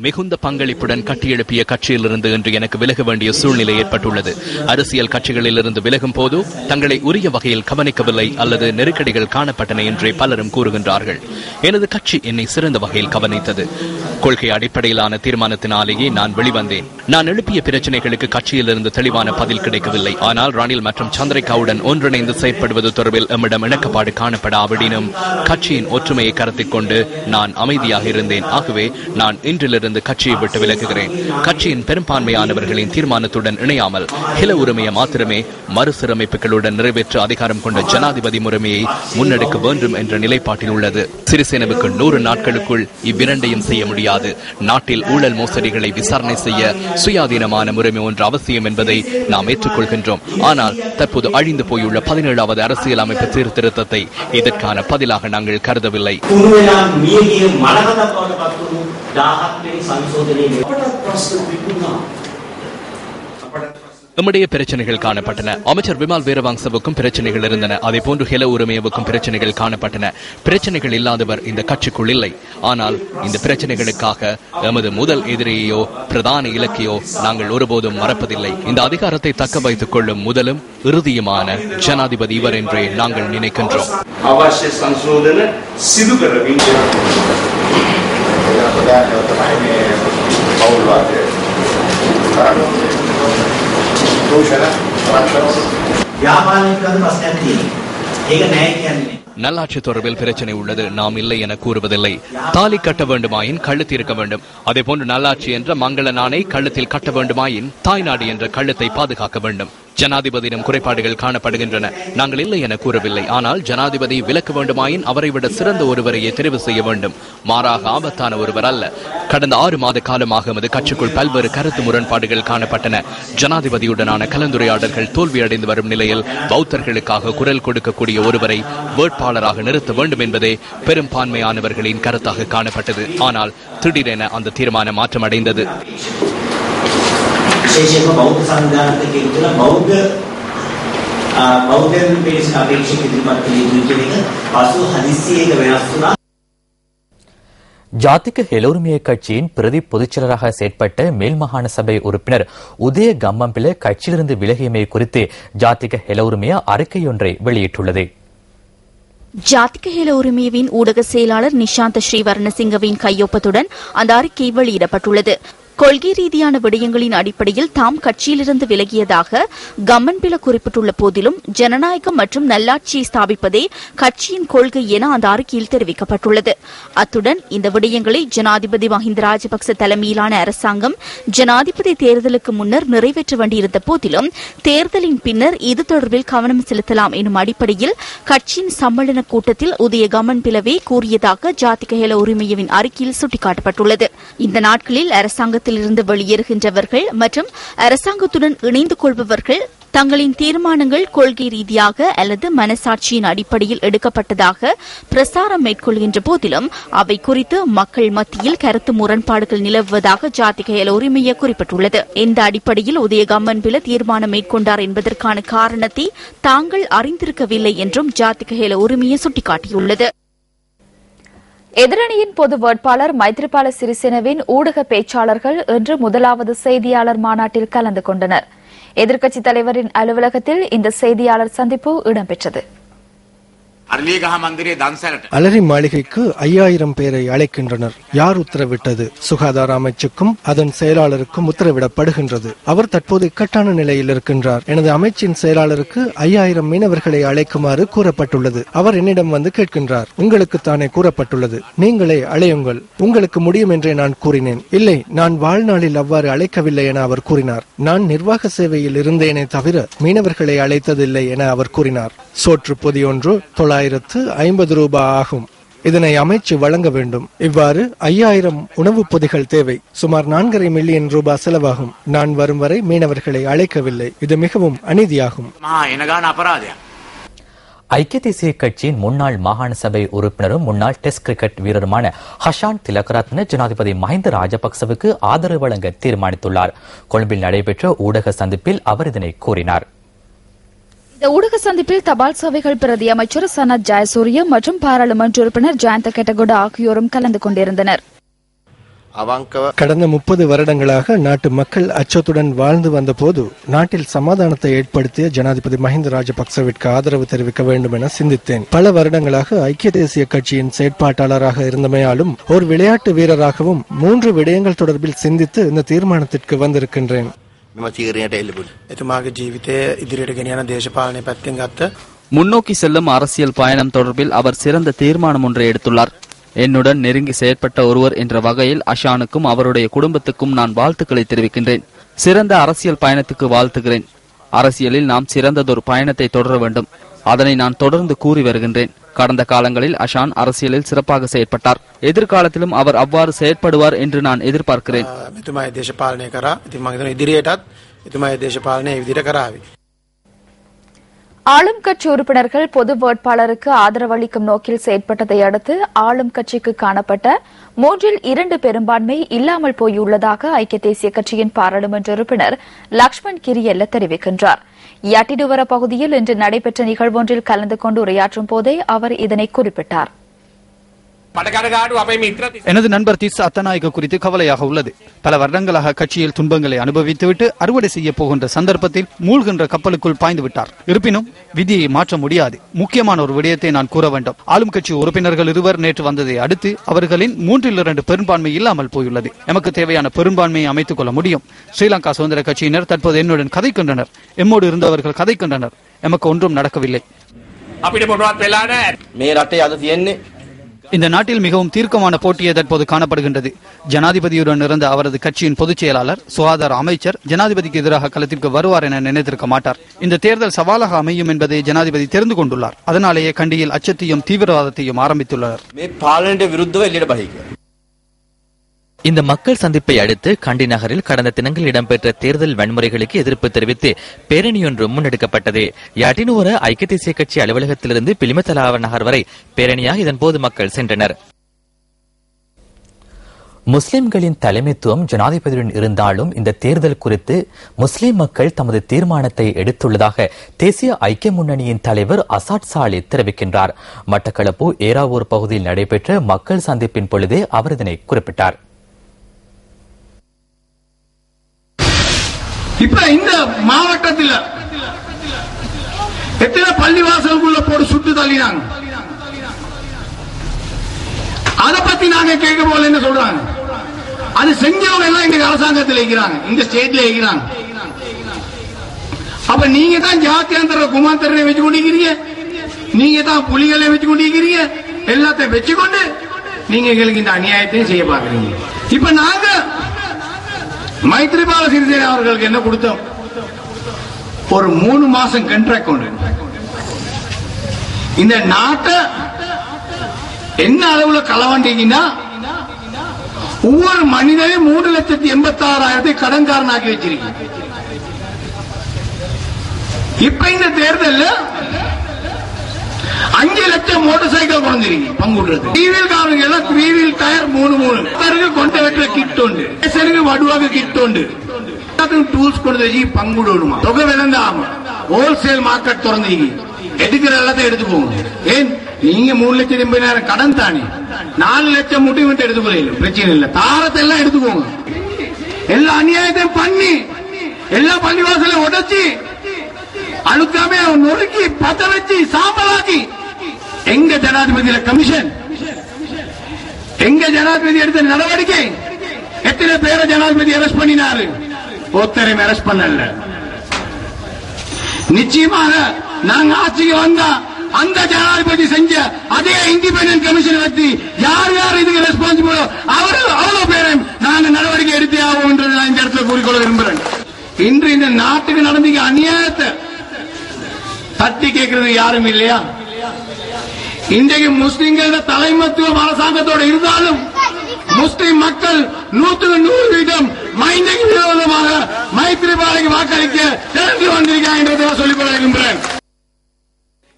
மிகுந்த பங்களிப்புடன் கட்டியெழுப்பிய கட்சியிலிருந்து இன்று எனக்கு விலக வேண்டிய சூழ்நிலை ஏற்பட்டுள்ளது. அரசியல் கட்சிகளிலிருந்து விலகும் போது தங்களை உரிய வகையில் கவனிக்கவில்லை அல்லது நெருக்கடிகள் காணப்பட்டன என்றே பலரும் கூறுகின்றார்கள். எனது கட்சி என்னை சிறந்த வகையில் கவனித்தது. கொள்கை அடிப்படையிலான தீர்மானத்தினாலேயே நான் வெளிவந்தேன். நான் எழுப்பிய பிரச்சனைகளுக்கு கட்சியிலிருந்து தெளிவான பதில் கிடைக்கவில்லை. ஆனால் ரணில் மற்றும் சந்திரிகாவுடன் ஒன்றிணைந்து செயற்படுவது தொடர்பில் எம்மிடம் இணக்கப்பாடு காணப்படாவிடினும் கட்சியின் ஒற்றுமையை கருத்தில் கொண்டு நான் அமைதியாக இருந்தேன். ஆகவே நான் இன்றிலிருந்து கட்சியை விட்டு விலகுகிறேன். கட்சியின் பெரும்பான்மையானவர்களின் தீர்மானத்துடன் இணையாமல் ஹில உரிமையை மாத்திரமே மறுசீரமைப்புகளுடன் நிறைவேற்ற அதிகாரம் கொண்ட ஜனாதிபதி முறைமையை முன்னெடுக்க வேண்டும் என்ற நிலைப்பாட்டில் உள்ளது. சிறிசேனவுக்கு 100 நாட்களுக்குள் இவ்விரண்டையும் செய்ய முடியாது. நாட்டில் ஊழல் மோசடிகளை விசாரணை செய்ய சுயாதீனமான முறைமை ஒன்று அவசியம் என்பதை நாம் ஏற்றுக்கொள்கின்றோம். ஆனால் தற்போது அழிந்து போயுள்ள 17வது அரசியல் அமைப்பு சீர்திருத்தத்தை இதற்கான பதிலாக நாங்கள் கருதவில்லை. நம்முடைய பிரச்சனைகள் காணப்பட்டன. அமைச்சர் விமல் வீரவங்சவுக்கும் பிரச்சனைகள் இருந்தன. அதே போன்று ஹெல உரிமையவுக்கும் பிரச்சனைகள் காணப்பட்டன. பிரச்சனைகள் இல்லாதவர் இந்த கட்சிக்குள் இல்லை. ஆனால் இந்த பிரச்சனைகளுக்காக எமது முதல் எதிரியோ பிரதான இலக்கையோ நாங்கள் ஒருபோதும் மறப்பதில்லை. இந்த அதிகாரத்தை தக்க வைத்துக் கொள்ளும் முதலும் இறுதியுமான ஜனாதிபதி இவர் என்றே நாங்கள் நினைக்கின்றோம். நல்லாட்சி தொடர்பில் பிரச்சனை உள்ளது. நாம் இல்லை என கூறுவதில்லை. தாலி கட்ட வேண்டுமாயின் கழுத்து இருக்க வேண்டும். அதே போன்று நல்லாட்சி என்ற மங்கள நாணை கழுத்தில் கட்ட வேண்டுமாயின் தாய்நாடு என்ற கழுத்தை பாதுகாக்க வேண்டும். ஜனாதிபதியிடம் குறைபாடுகள் காணப்படுகின்றன. நாங்கள் இல்லை என கூறவில்லை. ஆனால் ஜனாதிபதி விலக்க வேண்டுமாயின் அவரை விட சிறந்த ஒருவரையே தெரிவு செய்ய வேண்டும். மாறாக ஆபத்தான ஒருவர் அல்ல. கடந்த 6 மாத காலமாக எமது கட்சிக்குள் பல்வேறு கருத்து முரண்பாடுகள் காணப்பட்டன. ஜனாதிபதியுடனான கலந்துரையாடல்கள் தோல்வியடைந்து வரும் நிலையில் பௌத்தர்களுக்காக குரல் கொடுக்கக்கூடிய ஒருவரை வேட்பாளராக நிறுத்த வேண்டும் என்பதே பெரும்பான்மையானவர்களின் கருத்தாக காணப்பட்டது. ஆனால் திடீரென அந்த தீர்மானம் மாற்றமடைந்தது. විශේෂයෙන්ම බෞද්ධ සංවිධානයක කියලා බෞද්ධයන් පිරිස අපේක්ෂක ඉදිරිපත් කළ යුතුයි කියන එක පසු හදිස්සියක වෙනස් වුණා. ஜாதிக ஹெலோருமிய கட்சியின் பிரதி பொதுச்செயலராக செயற்பட்ட மேல் மாகாண சபை உறுப்பினர் உதய கம்மம்பில கட்சியிலிருந்து விலகியமை குறித்து ஜாதிக ஹெலோருமியா அறிக்கையொன்றை வெளியிட்டுள்ளது. ஜாதிக ஹெல உரிமையவின் ஊடக செயலாளர் நிஷாந்த ஸ்ரீவர்ணசிங்கவின் கையொப்பத்துடன் அந்த அறிக்கை வெளியிடப்பட்டுள்ளது. கொள்கை ரீதியான விடயங்களின் அடிப்படையில் தாம் கட்சியிலிருந்து விலகியதாக கம்மன்பில குறிப்பிட்டுள்ள போதிலும் ஜனநாயகம் மற்றும் நல்லாட்சியை ஸ்தாபிப்பதே கட்சியின் கொள்கை என அந்த அறிக்கையில் தெரிவிக்கப்பட்டுள்ளது. அத்துடன் இந்த விடயங்களை ஜனாதிபதி மஹிந்த ராஜபக்ச தலைமையிலான அரசாங்கம் ஜனாதிபதி தேர்தலுக்கு முன்னர் நிறைவேற்ற வேண்டியிருந்த போதிலும் தேர்தலின் பின்னர் இது தொடர்பில் கவனம் செலுத்தலாம் எனும் அடிப்படையில் கட்சியின் சம்மேளன கூட்டத்தில் உதய கம்மன்பிலவே கூறியதாக ஜாதிக ஹெல உரிமையவின் அறிக்கையில் சுட்டிக்காட்டப்பட்டுள்ளது. இந்த நாட்களில் அரசாங்க இருந்து வெளியேறுகின்றவர்கள் மற்றும் அரசாங்கத்துடன் இணைந்து கொள்பவர்கள் தங்களின் தீர்மானங்கள் கொள்கை ரீதியாக அல்லது மனசாட்சியின் அடிப்படையில் எடுக்கப்பட்டதாக பிரசாரம் மேற்கொள்கின்ற போதிலும் அவை குறித்து மக்கள் மத்தியில் கருத்து முரண்பாடுகள் நிலவுவதாக ஜாதிக ஹெல உரிமையை குறிப்பிட்டுள்ளது. எந்த அடிப்படையில் உதய கம்மன்பில தீர்மானம் மேற்கொண்டார் என்பதற்கான காரணத்தை தாங்கள் அறிந்திருக்கவில்லை என்றும் ஜாதிக ஹெல உரிமையை சுட்டிக்காட்டியுள்ளது. எதிரணியின் பொது வேட்பாளர் மைத்ரிபால சிறிசேனவின் ஊடக பேச்சாளர்கள் இன்று முதலாவது செய்தியாளர் மாநாட்டில் கலந்து கொண்டனர். எதிர்க்கட்சித் தலைவரின் அலுவலகத்தில் இந்த செய்தியாளர் சந்திப்பு இடம்பெற்றது. அலரி மாளிகைக்கு 5000 பேரை அழைக்கின்றனர். யார் உத்தரவிட்டது? சுகாதார அமைச்சுக்கும் அதன் செயலாளருக்கும் உத்தரவிடப்படுகின்றது. அவர் தற்போது இக்கட்டான நிலையில் இருக்கின்றார். எனது அமைச்சின் செயலாளருக்கு 5000 மீனவர்களை அழைக்குமாறு கூறப்பட்டுள்ளது. அவர் என்னிடம் வந்து கேட்கின்றார். உங்களுக்கு தானே கூறப்பட்டுள்ளது, நீங்களே அழையுங்கள், உங்களுக்கு முடியும் என்றே நான் கூறினேன். இல்லை, நான் வாழ்நாளில் அவ்வாறு அழைக்கவில்லை என அவர் கூறினார். நான் நிர்வாக சேவையில் இருந்தேனே தவிர மீனவர்களை அழைத்ததில்லை என அவர் கூறினார். சோற்று பொதி ஒன்று 950 ரூபாய் ஆகும். இதனை அமைச்சு வழங்க வேண்டும். இவ்வாறு 5000 உணவுப் பொதிகள் தேவை. சுமார் 4.5 மில்லியன் ரூபாய் செலவாகும். நான் வரும் வரை மீனவர்களை அழைக்கவில்லை. இது மிகவும் அநீதியாகும். ஐக்கிய தேசிய கட்சியின் முன்னாள் மாகாண சபை உறுப்பினரும் முன்னாள் டெஸ்ட் கிரிக்கெட் வீரருமான ஹஷான் திலகரத்ன ஜனாதிபதி மஹிந்த ராஜபக்சவுக்கு ஆதரவு வழங்க தீர்மானித்துள்ளார். கொழும்பில் நடைபெற்ற ஊடக சந்திப்பில் அவர் இதனை கூறினார். இந்த ஊடக சந்திப்பில் தபால் சேவைகள் பிரதி அமைச்சர் சனத் ஜெயசூரிய மற்றும் பாராளுமன்ற உறுப்பினர் ஜயந்த கெட்டகொட ஆகியோரும் கலந்து கொண்டிருந்தனர். கடந்த 30 வருடங்களாக நாட்டு மக்கள் அச்சத்துடன் வாழ்ந்து வந்த போது நாட்டில் சமாதானத்தை ஏற்படுத்திய ஜனாதிபதி மஹிந்த ராஜபக்சவிற்கு ஆதரவு தெரிவிக்க வேண்டும் என சிந்தித்தேன். பல வருடங்களாக ஐக்கிய தேசிய கட்சியின் செயற்பாட்டாளராக இருந்தமையாலும் ஒரு விளையாட்டு வீரராகவும் 3 விடயங்கள் தொடர்பில் சிந்தித்து இந்த தீர்மானத்திற்கு வந்திருக்கின்றேன். முன்னோக்கி செல்லும் அரசியல் பயணம் தொடர்பில் அவர் சிறந்த தீர்மானம் ஒன்றை எடுத்துள்ளார். என்னுடன் நெருங்கி செயற்பட்ட ஒருவர் என்ற வகையில் அஷானுக்கும் அவருடைய குடும்பத்துக்கும் நான் வாழ்த்துக்களை தெரிவிக்கின்றேன். சிறந்த அரசியல் பயணத்துக்கு வாழ்த்துகிறேன். அரசியலில் நாம் சிறந்ததொரு பயணத்தை தொடர வேண்டும். அதனை நான் தொடர்ந்து கூறி வருகின்றேன். கடந்த காலங்களில் அஷான் அரசியலில் சிறப்பாக செயற்பட்டார். எதிர்காலத்திலும் அவர் அவ்வாறு செயற்படுவார் என்று நான் எதிர்பார்க்கிறேன். ஆளும் கட்சி உறுப்பினர்கள் பொது வேட்பாளருக்கு ஆதரவளிக்கும் நோக்கில் செயற்பட்டதை அடுத்து ஆளும் கட்சிக்கு காணப்பட்ட 3/2 பெரும்பான்மை இல்லாமல் போயுள்ளதாக ஐக்கிய தேசிய கட்சியின் பாராளுமன்ற உறுப்பினர் லக்ஷ்மண் கிரியல்ல தெரிவிக்கின்றார். யாட்டிடுவர பகுதியில் இன்று நடைபெற்ற நிகழ்வொன்றில் கலந்து கொண்டு உரையாற்றும் போதே அவர் இதனை குறிப்பிட்டார். எனது நண்பர் திஸ் அத்தநாயக குறித்து கவலையாக உள்ளது. பல வருடங்களாக கட்சியில் துன்பங்களை அனுபவித்துவிட்டு அறுவடை செய்ய போகின்ற சந்தர்ப்பத்தில் மூழ்கின்ற கப்பலுக்குள் பாய்ந்து விட்டார். இருப்பினும் விதியை மாற்ற முடியாது. முக்கியமான ஒரு விடயத்தை நான் கூற வேண்டும். ஆளும் கட்சி உறுப்பினர்கள் இருவர் நேற்று வந்ததை அடுத்து அவர்களின் 3/2 பெரும்பான்மை இல்லாமல் போயுள்ளது. எமக்கு தேவையான பெரும்பான்மையை அமைத்துக் கொள்ள முடியும். ஸ்ரீலங்கா சுதந்திர கட்சியினர் தற்போது என்னுடன் கதைக்கின்றனர். எம்மோடு இருந்தவர்கள் கதைக்கின்றனர். எமக்கு ஒன்றும் நடக்கவில்லை. இந்த நாட்டில் மிகவும் தீர்க்கமான போட்டியே தற்போது காணப்படுகின்றது. ஜனாதிபதியுடன் இருந்த அவரது கட்சியின் பொதுச் செயலாளர், சுகாதார அமைச்சர் ஜனாதிபதிக்கு எதிராக களத்திற்கு வருவார் என நினைத்திருக்க மாட்டார். இந்த தேர்தல் சவாலாக அமையும் என்பதை ஜனாதிபதி தெரிந்து கொண்டுள்ளார். அதனாலேயே கண்டியில் அச்சத்தையும் தீவிரவாதத்தையும் ஆரம்பித்துள்ளனர். இந்த மக்கள் சந்திப்பை அடுத்து கண்டி நகரில் கடந்த தினங்களில் இடம்பெற்ற தேர்தல் வன்முறைகளுக்கு எதிர்ப்பு தெரிவித்து பேரணியொன்று முன்னெடுக்கப்பட்டது. யாட்டினுவர ஐக்கிய தேசிய கட்சி அலுவலகத்திலிருந்து பிலிமத்தலாவ நகர் வரை பேரணியாக இதன்போது மக்கள் சென்றனர். முஸ்லிம்களின் தலைமைத்துவம் ஜனாதிபதியுடன் இருந்தாலும் இந்த தேர்தல் குறித்து முஸ்லிம் மக்கள் தமது தீர்மானத்தை எடுத்துள்ளதாக தேசிய ஐக்கிய முன்னணியின் தலைவர் அசாட் சாலி தெரிவிக்கின்றார். மட்டக்களப்பு ஏராவூர் பகுதியில் நடைபெற்ற மக்கள் சந்திப்பின் பொழுதே அவர் இதனை குறிப்பிட்டார். இப்ப இந்த மாவட்டத்தில் எத்தனை பள்ளிவாசலுக்குள்ள போட்டு சுட்டு தள்ளினாங்க. அதை பத்தி நாங்க கேட்க போல என்ன சொல்றாங்க, அது செஞ்சவங்க எல்லாம் இந்த அரசாங்கத்தில் இருக்கிறாங்க, இந்த ஸ்டேட்ல இருக்கிறாங்க. அப்ப நீங்க தான் ஜாத்தியாந்தர குமாந்தரனை வச்சு கொண்டிருக்கிறீங்க, நீங்க தான் புலிகளை வச்சு கொண்டிருக்கிறீங்க, எல்லாத்தையும் வச்சுக்கொண்டு நீங்க எங்களுக்கு இந்த அநியாயத்தையும் செய்ய பாக்குறீங்க. இப்ப நாங்க மைத்ரிபால சிறிசேன அவர்களுக்கு என்ன கொடுத்தோம், ஒரு 3 மாசம் கான்ட்ராக்ட் கொண்டு இந்த நாட்டை என்ன அளவுல களவாண்டீங்கன்னா ஒவ்வொரு மனிதனையும் 3,86,000 கடன்காரனாக்கி வச்சிருக்கீங்க. இப்ப இந்த தேர்தல் 5 லட்சம் மோட்டார் சைக்கிள் கொண்டிருக்கீங்க பங்குடுறது. 3 வீல் காருங்க எல்லாம் 3 வீல் டயர் 3 கொண்ட வெட்டுற கிட் உண்டு, வடுவாக கிட் உண்டு, டூல்ஸ் கொண்டு வச்சு பங்குடுமா தொகை விளந்தாம ஹோல்சேல் மார்க்கெட் திறந்தீங்க. எடுக்கிற எல்லாத்தையும் எடுத்து போங்க. ஏன் நீங்க 3,80,000 கடன் தானே, 4 லட்சம் முட்டி விட்டு எடுத்துக்கொள்ள பிரச்சனை இல்லை, தாரத்தை எல்லாம் எடுத்துக்கோங்க. எல்லா அநியாயத்தையும் பண்ணி எல்லா பள்ளிவாசலை உடைச்சி அழுக்காமே நொறுக்கி பத்த வச்சு சாம்பலாக்கி எங்க ஜனாதிபதியில கமிஷன், எங்க ஜனாதிபதி எடுத்த நடவடிக்கை, எத்தனை பேரை ஜனாதிபதி அரெஸ்ட் பண்ணினாரு, ஒருத்தரையும் அரெஸ்ட் பண்ணல. நிச்சயமாக நாங்க ஆட்சிக்கு வந்தா அந்த ஜனாதிபதி செஞ்ச அதே இண்டிபெண்டன்ட் கமிஷன் வச்சு யார் யார் இதுக்கு ரெஸ்பான்சிபிளோ அவ்வளவு பேரும் நாங்க நடவடிக்கை எடுத்தே ஆகும் என்று நான் இந்த இடத்துல கூறிக்கொள்ள விரும்புறேன். இன்று இந்த நாட்டுக்கு நடந்த அநியாயத்தை தட்டி கேட்கிறது யாரும் இல்லையா? இன்றைக்கு முஸ்லிம்களோட தலைமத்துவம் அரசாங்கத்தோடு இருந்தாலும் முஸ்லிம் மக்கள் 100% மைந்தக்கு விரோதமாக மைத்ரிபாலைக்கு வாக்களிக்க தெரிந்து வந்திருக்காங்க சொல்லிக் கொள்ள விரும்புகிறேன்.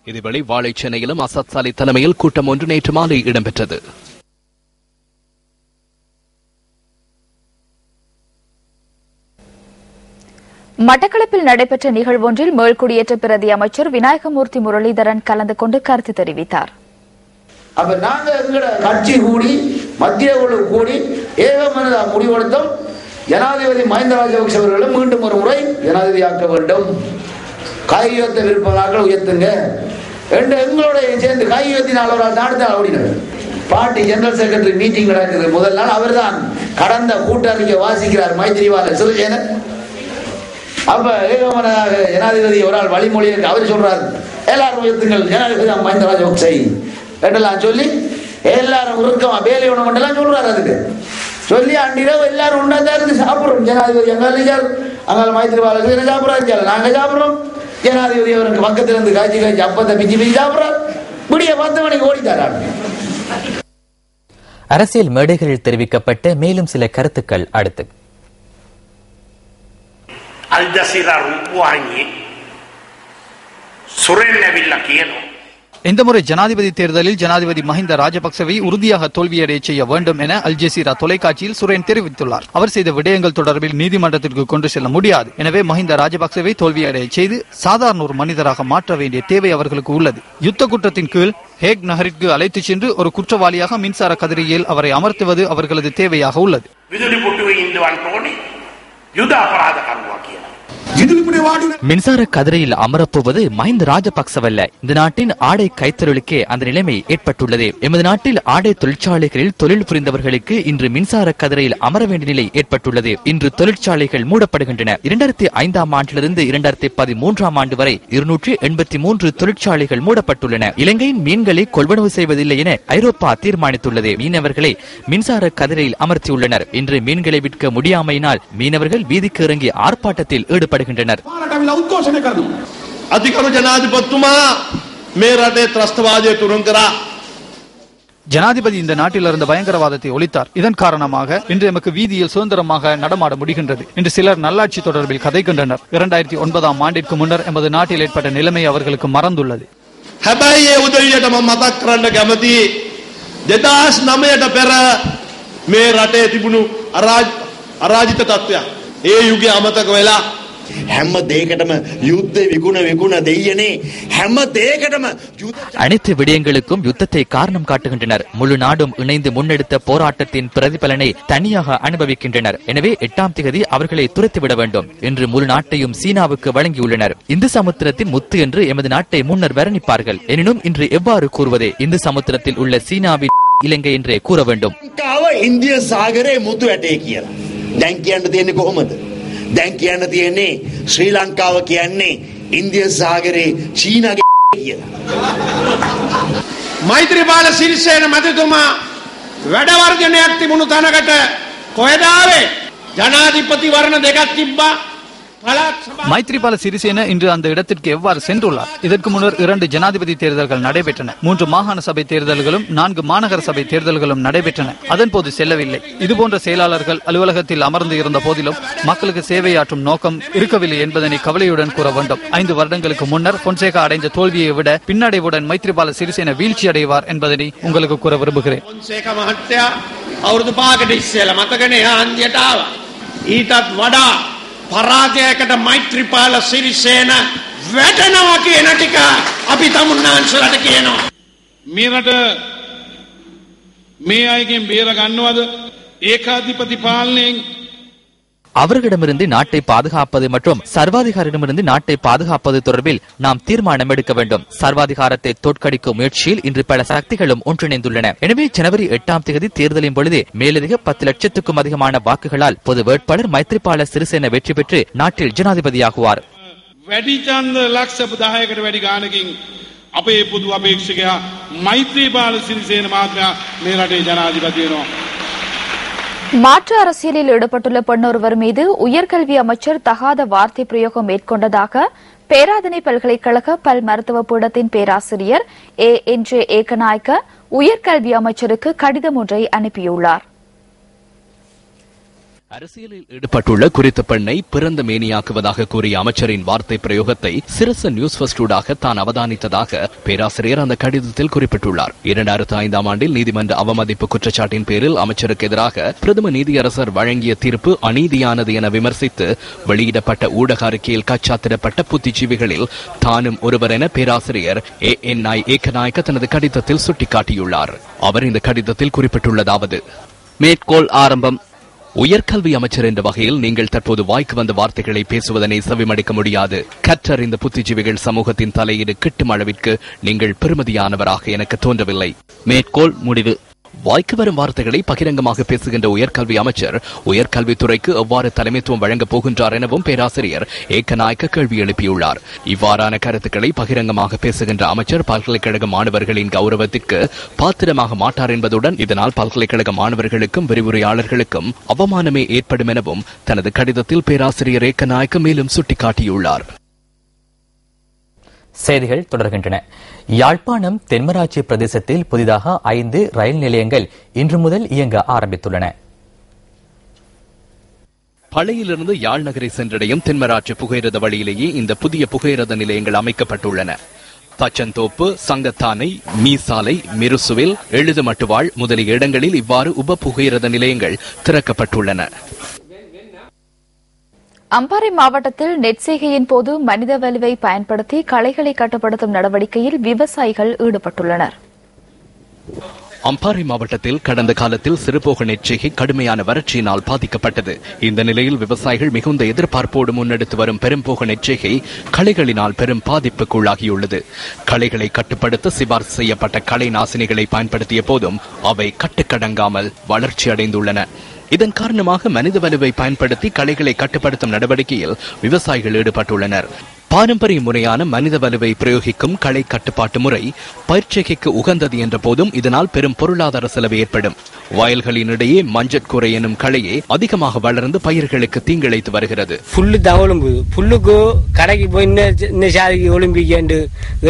இதேவேளை வாழைச்சேனையிலும் அசாத் சாலி தலைமையில் கூட்டம் ஒன்று நேற்று மாலை இடம்பெற்றது. மட்டக்களப்பில் நடைபெற்ற நிகழ்வொன்றில் மேல்குடியேற்ற பிரதி அமைச்சர் விநாயகமூர்த்தி முரளிதரன் கலந்து கொண்டு கருத்து தெரிவித்தார். அப்ப நாங்க எங்கட கட்சி கூடி மத்திய குழு கூடி ஏகமனதா முடிவெடுத்தோம். ஜனாதிபதி மஹிந்த ராஜபக்ஷ அவர்களும் மீண்டும் ஒரு முறை ஜனாதிபதியாக்க வேண்டும். கையெழுத்த விருப்பங்களாக உயர்த்துங்க என்று எங்களோட சேர்ந்து கையெழுத்தினால் ஒரு நாடுதான் ஓடினார். பார்ட்டி ஜெனரல் செக்ரட்டரி மீட்டிங் நடக்குது. முதல் நாள் அவர் தான் கடந்த கூட்டறிக்கை வாசிக்கிறார் மைத்ரிபால சிறிசேன. அப்ப ஏகமனதாக ஜனாதிபதி ஒரு ஆள் வழிமொழி அவர் சொல்றார், எல்லாரும் உயர்த்துங்கள் ஜனாதிபதி மஹிந்த ராஜபக்ஷை என்றெல்லாம் சொல்லி எல்லாரும் உருக்கமா வேலை உணவு எல்லாம் சொல்றாரு. அதுக்கு சொல்லி அன்றிரவு எல்லாரும் ஒன்றாதான் இருந்து சாப்பிடுறோம். ஜனாதிபதி அங்கால மைத்ரிபால சாப்பிடுறாரு, நாங்க சாப்பிடுறோம். ஜனாதிபதி அவருக்கு பக்கத்துல இருந்து காய்ச்சி அப்பத்தை பிச்சு சாப்பிடுறாரு. விடிய 10 மணிக்கு ஓடித்தாரான். அரசியல் மேடைகளில் தெரிவிக்கப்பட்ட மேலும் சில கருத்துக்கள் அடுத்து. අල් ජසීරා රූපවාහිනියේ සුරෙන් ඇවිල්ලා කියනවා இந்த முறை ஜனாதிபதி தேர்தலில் ஜனாதிபதி மஹிந்த ராஜபக்சவை உறுதியாக தோல்வியடைய செய்ய வேண்டும் என அல் ஜசீரா தொலைக்காட்சியில் சுரேன் தெரிவித்துள்ளார். அவர் செய்த விடயங்கள் தொடர்பில் நீதிமன்றத்திற்கு கொண்டு செல்ல முடியாது. எனவே மஹிந்த ராஜபக்சவை தோல்வியடைய செய்து சாதாரண ஒரு மனிதராக மாற்ற வேண்டிய தேவை அவர்களுக்கு உள்ளது. யுத்த குற்றத்தின் கீழ் ஹேக் நகரிற்கு அழைத்துச் சென்று ஒரு குற்றவாளியாக மின்சார கதிரையில் அவரை அமர்த்துவது அவர்களது தேவையாக உள்ளது. විදුලි පොටුවේ ඉඳවන්න ඕනේ යුද අපරාධ කරුවා කියලා. மின்சார கதிரையில் அமரப்போவது மஹிந்த ராஜபக்சவல்ல. இந்த நாட்டின் ஆடை கைத்தொழிலுக்கே அந்த நிலைமை ஏற்பட்டுள்ளது. எமது நாட்டில் ஆடை தொழிற்சாலைகளில் தொழில் புரிந்தவர்களுக்கு இன்று மின்சார கதிரையில் அமர வேண்டிய நிலை ஏற்பட்டுள்ளது. இன்று தொழிற்சாலைகள் மூடப்படுகின்றன. 2005ஆம் ஆண்டிலிருந்து 2013ஆம் ஆண்டு வரை 283 தொழிற்சாலைகள் மூடப்பட்டுள்ளன. இலங்கையின் மீன்களை கொள்வனவு செய்வதில்லை என ஐரோப்பா தீர்மானித்துள்ளது. மீனவர்களை மின்சார கதிரையில் அமர்த்தியுள்ளனர். இன்று மீன்களை விற்க முடியாமையினால் மீனவர்கள் வீதிக்கு இறங்கி ஆர்ப்பாட்டத்தில் ஈடுபடுகின்றனர். අධිකරු ජනාධිපතිතුමා මේ රටේ ත්‍රස්තවාදය තුරුන් කරා. ஜனாதிபதி இந்த நாட்டில் இருந்த பயங்கரவாதத்தை ஒழித்தார். இதன் காரணமாக இன்று எமக்கு வீதியில் சுதந்திரமாக நடமாட முடிகின்றது. இன்று சிலர் நல்லாட்சி தொடர்பில் கதைக்கின்றனர். 2009ஆம் ஆண்டிற்கு முன்னர் எமது நாட்டில் ஏற்பட்ட நிலைமை அவர்களுக்கு மறந்துள்ளது. හැබැයි ඒ උදවියට මම මතක් කරන්න කැමතියි 2009ට පෙර මේ රටේ තිබුණු අරාජිත තත්ත්වයක් ඒ යුගයේ අමතක වෙලා හැම දෙයකටම යුද්ධ විකුණ දෙයියනේ හැම දෙයකටම அனைத்து விடயங்களுக்கும் யுத்தத்தை காரணம் காட்டுகின்றனர். முழு நாடும் இணைந்து முன்னெடுத்த போராட்டத்தின் பிரதிபலனை தனியாக அனுபவிக்கின்றனர். எனவே 8ஆம் தேதி அவர்களை துரத்திவிட வேண்டும் என்று முழு நாட்டையும் சீனாவுக்கு வழங்கியுள்ளனர். இந்து சமுத்திரத்தின் முத்து என்று எமது நாட்டை முன்னர் வர்ணிப்பார்கள். எனினும் இன்று எவ்வாறு கூறுவது? இந்து சமுத்திரத்தில் உள்ள சீனாவின் இலங்கை என்றே கூற வேண்டும். ඉන්දිය සාගරයේ මුතු ඇටේ කියලා. දැන් කියන්න තියෙන්නේ කොහොමද? දැන් කියන්න තියෙන්නේ ශ්‍රී ලංකාව කියන්නේ ඉන්දිය සාගරයේ චීනාගේ කියලා. මෛත්‍රීපාල සිරිසේන මැතිතුමා වැඩ වර්ජනයක් තිබුණු තැනකට කොහෙද ආවේ? ජනාධිපති වර්ණ දෙකක් තිබ්බා. மைத்ரிபால சிறிசேன இன்று அந்த இடத்திற்கு எவ்வாறு சென்றுள்ளார்? இதற்கு முன்னர் 2 ஜனாதிபதி தேர்தல்கள் நடைபெற்றன. 3 மாகாண சபை தேர்தல்களும் 4 மாநகர சபை தேர்தல்களும் நடைபெற்றன. அதன் போது செல்லவில்லை. இதுபோன்ற செயலாளர்கள் அலுவலகத்தில் அமர்ந்து இருந்த போதிலும் மக்களுக்கு சேவையாற்றும் நோக்கம் இருக்கவில்லை என்பதனை கவலையுடன் கூற வேண்டும். 5 வருடங்களுக்கு முன்னர் பொன்சேகா அடைந்த தோல்வியை விட பின்னடைவுடன் மைத்ரிபால சிறிசேன வீழ்ச்சி அடைவார் என்பதனை உங்களுக்கு கூற விரும்புகிறேன். பொன்சேகா மஹත්තයා අවුරුදු 5කට ඉස්සෙල්ලා මතකනේ හන්දියට ආවා. ඊටත් වඩා පරාජයකට මෛත්‍රීපාල සිරිසේන වැටෙනවා කියන ටික අපි තමුන්නාන්සලට කියනවා. මේ රට මේ අයගෙන් බේර ගන්නවද? ඒකාධිපති පාලනයෙන් அவர்களிடமிருந்து நாட்டை பாதுகாப்பது மற்றும் சர்வாதிகாரிடமிருந்து நாட்டை பாதுகாப்பது தொடர்பில் நாம் தீர்மானம் எடுக்க வேண்டும். சர்வாதிகாரத்தை தோற்கடிக்கும் முயற்சியில் இன்று பல சக்திகளும் ஒன்றிணைந்துள்ளன. எனவே ஜனவரி 8ஆம் தேதி தேர்தலின் பொழுது மேலதிக 10 லட்சத்துக்கும் அதிகமான வாக்குகளால் பொது வேட்பாளர் மைத்ரிபால சிறிசேன வெற்றி பெற்று நாட்டில் ஜனாதிபதியாகுவார். වැඩි ඡන්ද ලක්ෂ 10කට වැඩි ගානකින් අපේ පොදු අපේක්ෂකයා මෛත්‍රීපාල සිරිසේන මහත්මයා මේ රටේ ජනාධිපති වෙනවා. மாற்று அரசியலில் ஈடுபட்டுள்ள பெண்ணொருவர் மீது உயர்கல்வி அமைச்சர் தகாத வார்த்தை பிரயோகம் மேற்கொண்டதாக பேராதனை பல்கலைக்கழக பல் மருத்துவ பீடத்தின் பேராசிரியர் ANJ ஏகநாயக்க உயர்கல்வி அமைச்சருக்கு கடிதம் ஒன்றை அனுப்பியுள்ளார். அரசியலில் ஈடுபட்டுள்ள குறித்த பெண்ணை பிறந்த மேனியாக்குவதாக கூறிய அமைச்சரின் வார்த்தை பிரயோகத்தை சிரச நியூஸ் ஃபர்ஸ்டூடாக தான் அவதானித்ததாக பேராசிரியர் அந்த கடிதத்தில் குறிப்பிட்டுள்ளார். 2005ஆம் ஆண்டில் நீதிமன்ற அவமதிப்பு குற்றச்சாட்டின் பேரில் அமைச்சருக்கு எதிராக பிரதம நீதியரசர் வழங்கிய தீர்ப்பு அநீதியானது என விமர்சித்து வெளியிடப்பட்ட ஊடக அறிக்கையில் கச்சாத்திடப்பட்ட புத்திஜீவிகளில் தானும் ஒருவர் என பேராசிரியர் ANI ஏக்கநாயக்க தனது கடிதத்தில் சுட்டிக்காட்டியுள்ளார். அவர் இந்த கடிதத்தில் குறிப்பிட்டுள்ளதாவது: மேற்கோள் ஆரம்பம். உயர்கல்வி அமைச்சர் என்ற வகையில் நீங்கள் தற்போது வாய்க்கு வந்த வார்த்தைகளை பேசுவதனை செவிமடுக்க முடியாது. கற்றறிந்த புத்திஜீவிகள் சமூகத்தின் தலையீடு கிட்டும் அளவிற்கு நீங்கள் பெருமதியானவராக எனக்கு தோன்றவில்லை. மேற்கோள் முடிவு. வாய்க்கு வரும் வார்த்தைகளை பகிரங்கமாக பேசுகின்ற உயர்கல்வி அமைச்சர் உயர்கல்வித்துறைக்கு எவ்வாறு தலைமைத்துவம் வழங்கப் போகின்றார் எனவும் பேராசிரியர் ஏக்கநாயக்க கேள்வி எழுப்பியுள்ளார். இவ்வாறான கருத்துக்களை பகிரங்கமாக பேசுகின்ற அமைச்சர் பல்கலைக்கழக மாணவர்களின் கௌரவத்திற்கு பாத்திரமாக மாட்டார் என்பதுடன் இதனால் பல்கலைக்கழக மாணவர்களுக்கும் விரிவுரையாளர்களுக்கும் அவமானமே ஏற்படும் எனவும் தனது கடிதத்தில் பேராசிரியர் ஏக்கநாயக்க மேலும் சுட்டிக்காட்டியுள்ளார். செய்திகள் தொடர்கின்றன. யாழ்ப்பாணம் தென்மராட்சி பிரதேசத்தில் புதிதாக 5 ரயில் நிலையங்கள் இன்று முதல் இயங்க ஆரம்பித்துள்ளன. பழையிலிருந்து யாழ் நகரை சென்றடையும் தென்மராட்சி புகையிரத வழியிலேயே இந்த புதிய புகையிரத நிலையங்கள் அமைக்கப்பட்டுள்ளன. தச்சந்தோப்பு, சங்கத்தானை, மீசாலை, மிருசுவில், எழுதுமட்டுவாழ் முதலிய இடங்களில் இவ்வாறு உப புகையிரத நிலையங்கள் திறக்கப்பட்டுள்ளன. அம்பாறை மாவட்டத்தில் நெற்செய்கையின் போது மனித வலுவை பயன்படுத்தி களைகளை கட்டுப்படுத்தும் நடவடிக்கையில் விவசாயிகள் ஈடுபட்டுள்ளனர். அம்பாறை மாவட்டத்தில் கடந்த காலத்தில் சிறுபோக நெற்செய்கை கடுமையான வறட்சியினால் பாதிக்கப்பட்டது. இந்த நிலையில் விவசாயிகள் மிகுந்த எதிர்பார்ப்போடு முன்னெடுத்து வரும் பெரும்போக நெற்செய்கை களைகளினால் பெரும் பாதிப்புக்குள்ளாகியுள்ளது. களைகளை கட்டுப்படுத்த சிபார்சு செய்யப்பட்ட களை நாசினிகளை பயன்படுத்திய போதும் அவை கட்டுக்கடங்காமல் வளர்ச்சி அடைந்துள்ளன. இதன் காரணமாக மனித வலுவை பயன்படுத்தி களைகளை கட்டுப்படுத்தும் நடவடிக்கையில் விவசாயிகள் ஈடுபட்டுள்ளனர். பாரம்பரிய முறையான மனித வலுவை பிரயோகிக்கும் களை கட்டுப்பாட்டு முறை பயிர்ச்செய்கைக்கு உகந்தது என்ற போதும் இதனால் பெரும் பொருளாதார செலவு ஏற்படும். வயல்களினிடையே மஞ்சட்கூரை எனும் களையே அதிகமாக வளர்ந்து பயிர்களுக்கு தீங்கிழைத்து வருகிறது. புல்லு தான் ஒழும்புது. புல்லுக்கு கடைக்கு போய் சாதிக்கு ஒலிம்பிக்கு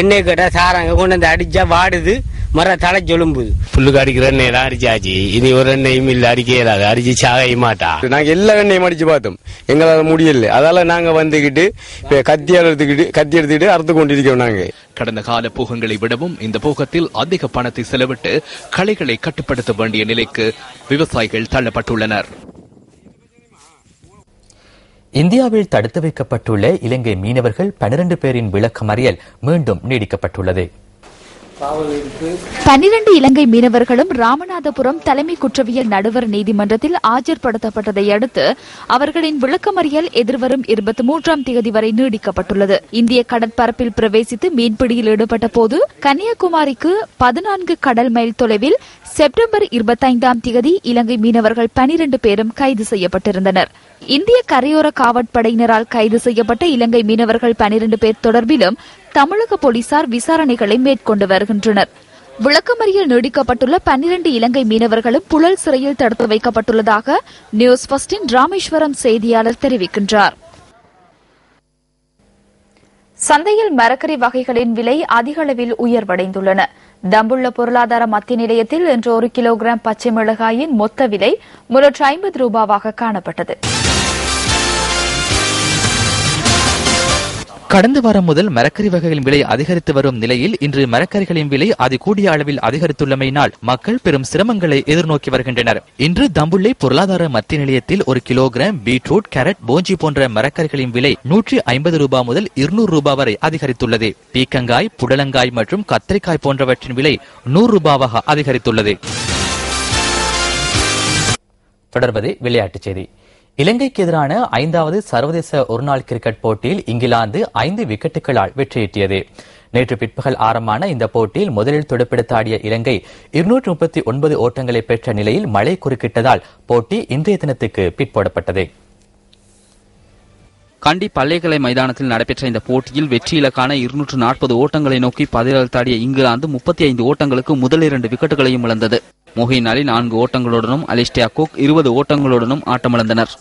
எண்ணெய் கட்ட சாராங்க கொண்டு வந்து அடிச்சா வாடுது, மர தலை ஜொலும்புது. புல்லுக்கு அடிக்கிற எண்ணெய் தான் அடிச்சாச்சு. இனி ஒரு எண்ணெயும் இல்ல, அடிக்க இயலாது, அடிச்சு சாக மாட்டா. நாங்க எல்லா எண்ணெயும் அடிச்சு பார்த்தோம், எங்களால முடியல. அதால நாங்க வந்துகிட்டு கத்தி எடுத்துக்கிட்டு அறுத்து கொண்டிருக்கோம். நாங்க கடந்த கால போகங்களை விடவும் இந்த போகத்தில் அதிக பணத்தை செலவிட்டு களைகளை கட்டுப்படுத்த வேண்டிய நிலைக்கு விவசாயிகள் தள்ளப்பட்டுள்ளனர். இந்தியாவில் தடுத்து வைக்கப்பட்டுள்ள இலங்கை மீனவர்கள் 12 பேரின் விளக்கமறியல் மீண்டும் நீடிக்கப்பட்டுள்ளது. 12 இலங்கை மீனவர்களும் ராமநாதபுரம் தலைமை குற்றவியல் நடுவர் நீதிமன்றத்தில் ஆஜர்படுத்தப்பட்டதை அடுத்து அவர்களின் விளக்கமறியல் எதிர்வரும் 23ஆம் தேதி வரை நீடிக்கப்பட்டுள்ளது. இந்திய கடற்பரப்பில் பிரவேசித்து மீன்பிடியில் ஈடுபட்ட போது கன்னியாகுமரிக்கு 14 கடல் மைல் தொலைவில் செப்டம்பர் 25ஆம் தேதி இலங்கை மீனவர்கள் 12 பேரும் கைது செய்யப்பட்டிருந்தனர். இந்திய கரையோர காவற்படையினரால் கைது செய்யப்பட்ட இலங்கை மீனவர்கள் 12 பேர் தொடர்பிலும் தமிழக போலீசார் விசாரணைகளை மேற்கொண்டு வருகின்றனர். விளக்கமறியல் நீடிக்கப்பட்டுள்ள 12 இலங்கை மீனவர்களும் புழல் சிறையில் தடுத்து வைக்கப்பட்டுள்ளதாக நியூஸ் ஃபர்ஸ்டின் ராமேஸ்வரம் செய்தியாளர் தெரிவிக்கின்றார். சந்தையில் மரக்கறி வகைகளின் விலை அதிக அளவில் உயர்வடைந்துள்ளன. தம்புள்ள பொருளாதார மத்திய நிலையத்தில் இன்று 1 கிலோகிராம் பச்சை மிளகாயின் மொத்த விலை 350 ரூபாவாக காணப்பட்டது. கடந்த வாரம் முதல் மரக்கறி வகைகளின் விலை அதிகரித்து வரும் நிலையில் இன்று மரக்கறிகளின் விலை அதிகூடிய அளவில் அதிகரித்துள்ளமையினால் மக்கள் பெரும் சிரமங்களை எதிர்நோக்கி வருகின்றனர். இன்று தம்புள்ளை பொருளாதார மத்திய நிலையத்தில் 1 கிலோகிராம் பீட்ரூட், கேரட், போஞ்சி போன்ற மரக்கறிகளின் விலை 150 ரூபாய் முதல் 200 ரூபாய் வரை அதிகரித்துள்ளது. பீக்கங்காய், புடலங்காய் மற்றும் கத்திரிக்காய் போன்றவற்றின் விலை 100 ரூபாவாக அதிகரித்துள்ளது. தொடர்வது விளையாட்டுச் செய்தி. இலங்கைக்கு எதிரான 5வது சர்வதேச ஒருநாள் கிரிக்கெட் போட்டியில் இங்கிலாந்து 5 விக்கெட்டுகளால் வெற்றியீட்டியது. நேற்று பிற்பகல் ஆரம்பமான இந்த போட்டியில் முதலில் துடுப்பெடுத்தாடிய இலங்கை 239 ஓட்டங்களை பெற்ற நிலையில் மழை குறுக்கிட்டதால் போட்டி இன்றைய தினத்துக்கு பிற்போடப்பட்டது. கண்டி பல்லேகலை மைதானத்தில் நடைபெற்ற இந்த போட்டியில் வெற்றி இலக்கான 240 ஓட்டங்களை நோக்கி பதிலளித்தாடிய இங்கிலாந்து 35 ஓட்டங்களுக்கு முதல் 2 விக்கெட்டுகளையும் இழந்தது. மொஹின் அலி 4 ஓட்டங்களுடனும் அலிஸ்டியா குக் 20 ஓட்டங்களுடனும் ஆட்டமிழந்தனர்.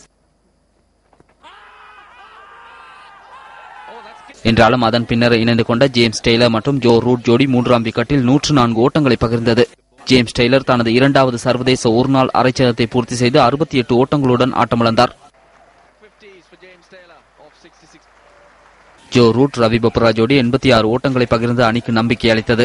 என்றாலும் அதன் பின்னர் இணைந்து கொண்ட ஜேம்ஸ் டெய்லர் மற்றும் ஜோ ரூட் ஜோடி 3ஆம் விக்கெட்டில் 104 ஓட்டங்களை பகிர்ந்தது. ஜேம்ஸ் டெய்லர் தனது இரண்டாவது சர்வதேச ஒருநாள் அரைச்சதத்தை பூர்த்தி செய்து 68 ஓட்டங்களுடன் ஆட்டமிழந்தார். ஜோ ரூட் ரவி பொப்ரா ஜோடி 86 ஓட்டங்களை பகிர்ந்து அணிக்கு நம்பிக்கை அளித்தது.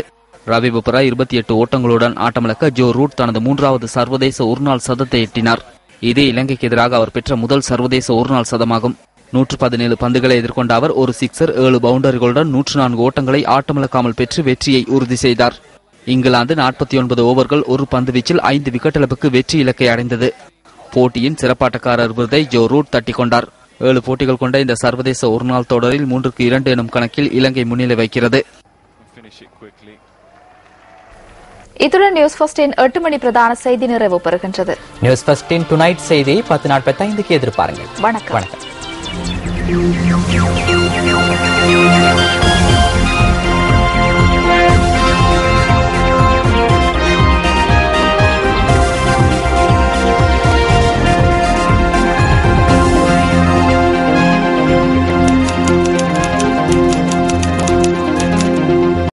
ரவி பொப்ரா 28 ஓட்டங்களுடன் ஆட்டமிழக்க ஜோ ரூட் தனது 3வது சர்வதேச ஒருநாள் சதத்தை எட்டினார். இது இலங்கைக்கு எதிராக அவர் பெற்ற முதல் சர்வதேச ஒருநாள் சதமாகும். 117 பந்துகளை எதிர்கொண்ட அவர் ஒரு சிக்ஸர் 7 பவுண்டரிகளுடன் 104 ஓட்டங்களை ஆட்டமிழக்காமல் பெற்று வெற்றியை உறுதி செய்தார். இங்கிலாந்து 49 ஓவர்கள் ஒரு பந்து வீச்சில் 5 விக்கெட் இழப்புக்கு வெற்றி இலக்கை அடைந்தது. போட்டியின் சிறப்பாட்டக்காரர் விருதை ஜோ ரூட் தட்டிக் கொண்டார். 7 போட்டிகள் கொண்ட இந்த சர்வதேச ஒருநாள் தொடரில் 3-2 எனும் கணக்கில் இலங்கை முன்னிலை வைக்கிறது. இத்துடன் நியூஸ் ஃபர்ஸ்டின் 8 மணி பிரதான செய்தி நிறைவு பெறுகின்றது. நியூஸ் ஃபர்ஸ்டின் டுநைட் செய்தி 10:45க்கு எதிர்பாருங்கள். வணக்கம்.